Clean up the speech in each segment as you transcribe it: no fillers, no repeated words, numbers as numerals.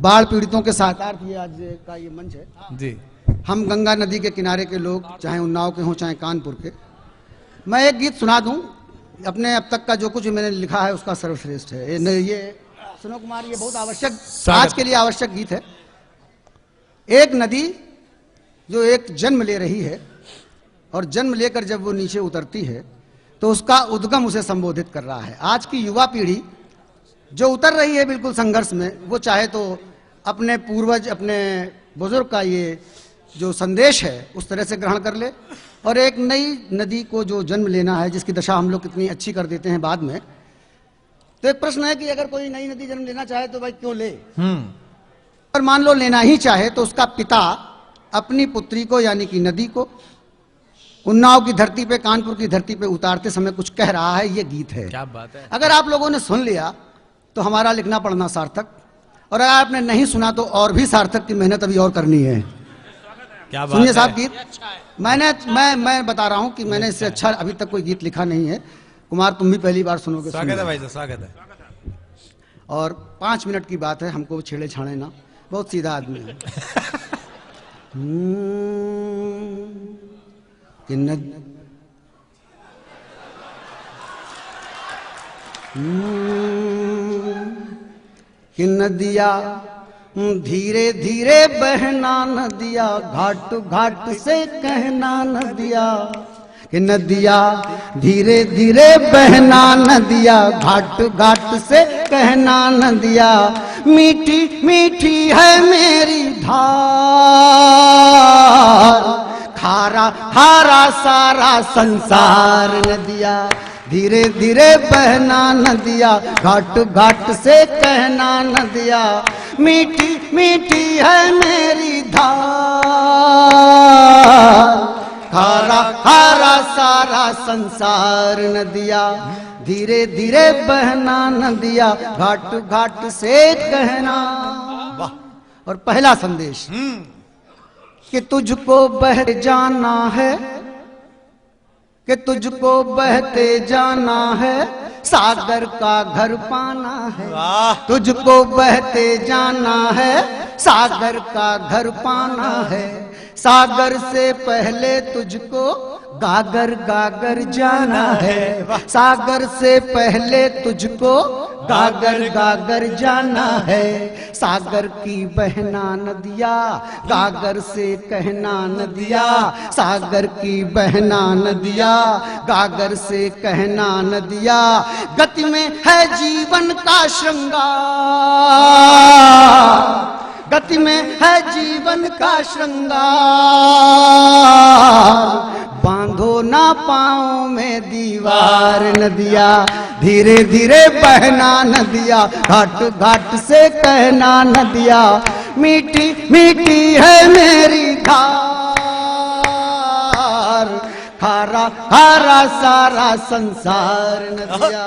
बाढ़ पीड़ितों के सहायतार्थ ये आज का ये मंच है जी। हम गंगा नदी के किनारे के लोग, चाहे उन्नाव के हों चाहे कानपुर के। मैं एक गीत सुना दूं, अपने अब तक का जो कुछ मैंने लिखा है उसका सर्वश्रेष्ठ है ये सुनो कुमार, ये बहुत आवश्यक, आज के लिए आवश्यक गीत है। एक नदी जो एक जन्म ले रही है और जन्म लेकर जब वो नीचे उतरती है तो उसका उद्गम उसे संबोधित कर रहा है। आज की युवा पीढ़ी जो उतर रही है बिल्कुल संघर्ष में, वो चाहे तो अपने पूर्वज, अपने बुजुर्ग का ये जो संदेश है उस तरह से ग्रहण कर ले, और एक नई नदी को जो जन्म लेना है, जिसकी दशा हम लोग कितनी अच्छी कर देते हैं बाद में। तो एक प्रश्न है कि अगर कोई नई नदी जन्म लेना चाहे तो भाई क्यों ले, और मान लो लेना ही चाहे तो उसका पिता अपनी पुत्री को यानी कि नदी को उन्नाव की धरती पे, कानपुर की धरती पे उतारते समय कुछ कह रहा है। ये गीत है। क्या बात है। अगर आप लोगों ने सुन लिया तो हमारा लिखना पढ़ना सार्थक, और अगर आपने नहीं सुना तो और भी सार्थक की मेहनत अभी और करनी है। क्या बात सुनिए है। साहब गीत मैं बता रहा हूं कि मैंने इससे अच्छा अभी तक कोई गीत लिखा नहीं है। कुमार तुम भी पहली बार सुनोगे। स्वागत है भाई साहब, स्वागत है। और 5 मिनट की बात है, हमको छेड़े छाड़े ना, बहुत सीधा आदमी है। कि नदिया धीरे धीरे बहना नदिया, घाट घाट से कहना नदिया, कि नदिया धीरे धीरे बहना नदिया, घाट घाट से कहना नदिया, मीठी मीठी है मेरी धार, खारा खारा सारा संसार नदिया, धीरे धीरे बहना नदिया, घाट घाट से कहना नदिया, मीठी मीठी है मेरी धार, खारा खारा सारा संसार नदिया, धीरे धीरे बहना नदिया, घाट घाट से कहना। वाह। और पहला संदेश कि तुझको बह जाना है, कि तुझको बहते जाना है, सागर का घर पाना है। तुझको बहते जाना है, सागर का घर पाना है, सागर से पहले तुझको गागर गागर जाना है, सागर से पहले तुझको गागर गागर जाना है, सागर की बहना नदिया, गागर से कहना नदिया, सागर की बहना नदिया, गागर से कहना नदिया, गति में है जीवन का श्रृंगार, गति में है जीवन का श्रृंगार, बांधो ना पाँव में दीवार नदिया, धीरे धीरे बहना नदिया, घाट घाट से कहना नदिया, मीठी मीठी है मेरी धार, खारा खारा सारा संसार नदिया,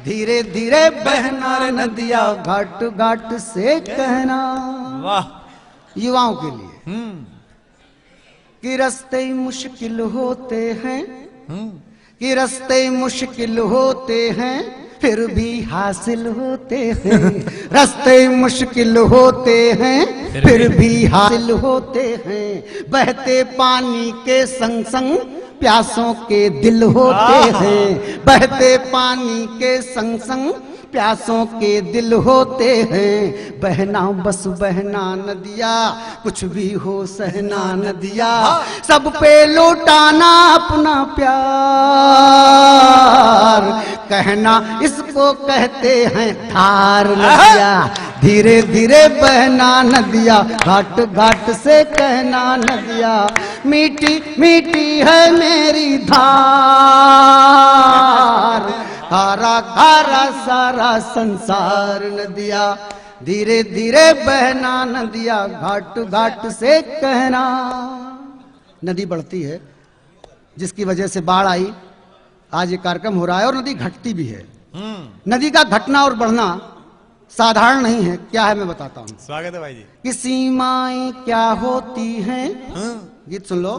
धीरे धीरे बहना नदिया, घाट घाट से कहना। वाह। युवाओं के लिए कि रास्ते मुश्किल होते हैं, कि रास्ते मुश्किल होते हैं, फिर भी हासिल होते हैं, रास्ते मुश्किल होते हैं, फिर भी हासिल होते हैं, बहते पानी के संग संग प्यासों के दिल होते हैं, बहते पानी के संग संग प्यासों के दिल होते हैं, बहना बस बहना नदिया, कुछ भी हो सहना नदिया, सब पे लौटाना अपना प्यार, कहना इसको कहते हैं धार नदिया, धीरे धीरे बहना नदिया, घाट घाट से कहना नदिया, मीठी मीठी है मेरी धार, खारा खारा सारा संसार नदिया, धीरे धीरे बहना नदिया, घाट घाट से कहना। नदी बढ़ती है जिसकी वजह से बाढ़ आई, आज ये कार्यक्रम हो रहा है, और नदी घटती भी है। नदी का घटना और बढ़ना साधारण नहीं है। क्या है मैं बताता हूँ। स्वागत है भाई जी। कि सीमाएं क्या होती हैं, गीत सुन लो।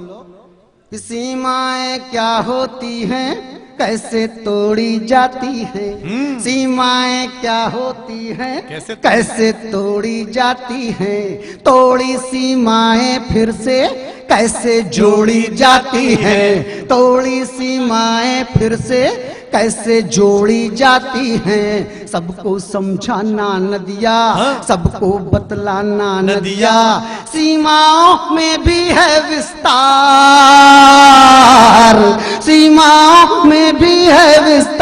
कि सीमाएं क्या होती हैं, कैसे तोड़ी जाती हैं, सीमाएं क्या होती हैं, कैसे तोड़ी जाती हैं, तोड़ी सीमाएं फिर से कैसे जोड़ी जाती हैं, तोड़ी सीमाएं फिर से कैसे जोड़ी जाती हैं, सबको समझाना नदिया, सबको बतलाना नदिया, सीमाओं में भी है विस्तार, सीमाओं में भी है विस्तार,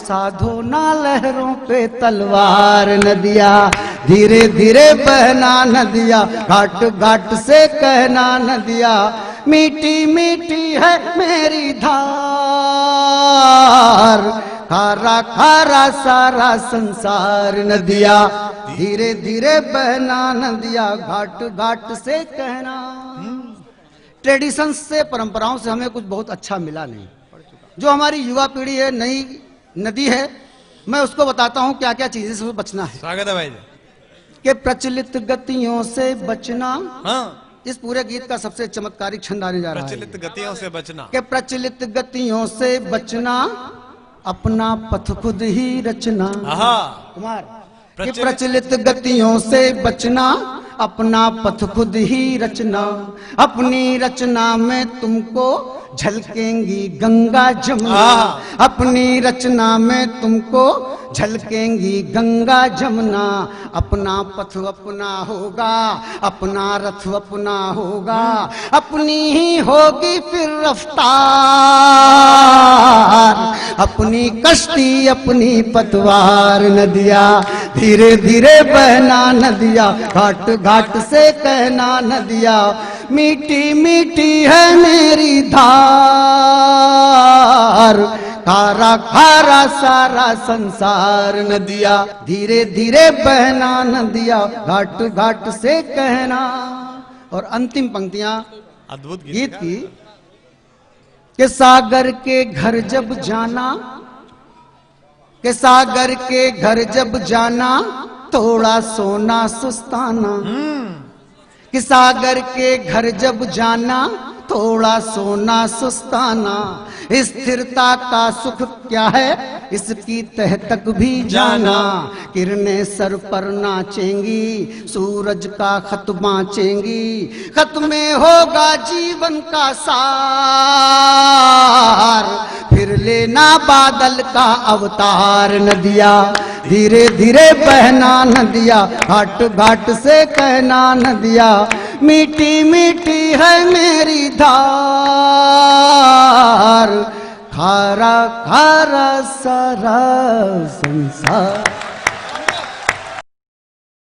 साधो ना लहरों पे तलवार नदिया, धीरे धीरे बहना नदिया, घाट घाट से कहना नदिया, मीठी मीठी है मेरी धार, खारा खारा सारा संसार नदिया, धीरे धीरे बहना नदिया, घाट घाट से कहना। ट्रेडिशंस से, परंपराओं से हमें कुछ बहुत अच्छा मिला नहीं। जो हमारी युवा पीढ़ी है, नई नदी है, मैं उसको बताता हूं क्या क्या चीजें से बचना है। स्वागत है भाई। कि प्रचलित गतियों से बचना, हाँ, इस पूरे गीत का सबसे चमत्कारिक छंद आने जा रहा है। प्रचलित गतियों से बचना, कि प्रचलित गतियों से बचना, अपना पथ खुद ही रचना। आहा, कुमार, कि प्रचलित गतियों से बचना, अपना पथ खुद ही रचना, अपनी रचना में तुमको झलकेंगी गंगा जमुना, अपनी रचना में तुमको झलकेंगी गंगा जमुना, अपना पथ अपना होगा, अपना रथ अपना होगा, अपनी ही होगी फिर रफ्तार, अपनी कश्ती अपनी पतवार नदिया, धीरे धीरे बहना नदिया, घाट घाट से कहना नदिया, मीठी मीठी है मेरी धार, खारा खारा सारा संसार नदिया, धीरे धीरे बहना नदिया, घाट घाट से कहना। और अंतिम पंक्तियां अद्भुत गीत की, कि सागर के घर जब जाना, कि सागर के घर जब जाना, थोड़ा सोना सुस्ताना, कि सागर के घर जब जाना, थोड़ा सोना सुस्ताना, स्थिरता का सुख क्या है इसकी तह तक भी जाना, किरणें सर पर नाचेंगी, सूरज का खत बाँचेंगी, खत में होगा जीवन का सार, फिर लेना बादल का अवतार नदिया, धीरे धीरे बहना नदिया, घाट घाट से कहना नदिया, मीठी मीठी है मेरी धार, खारा खारा सारा संसार।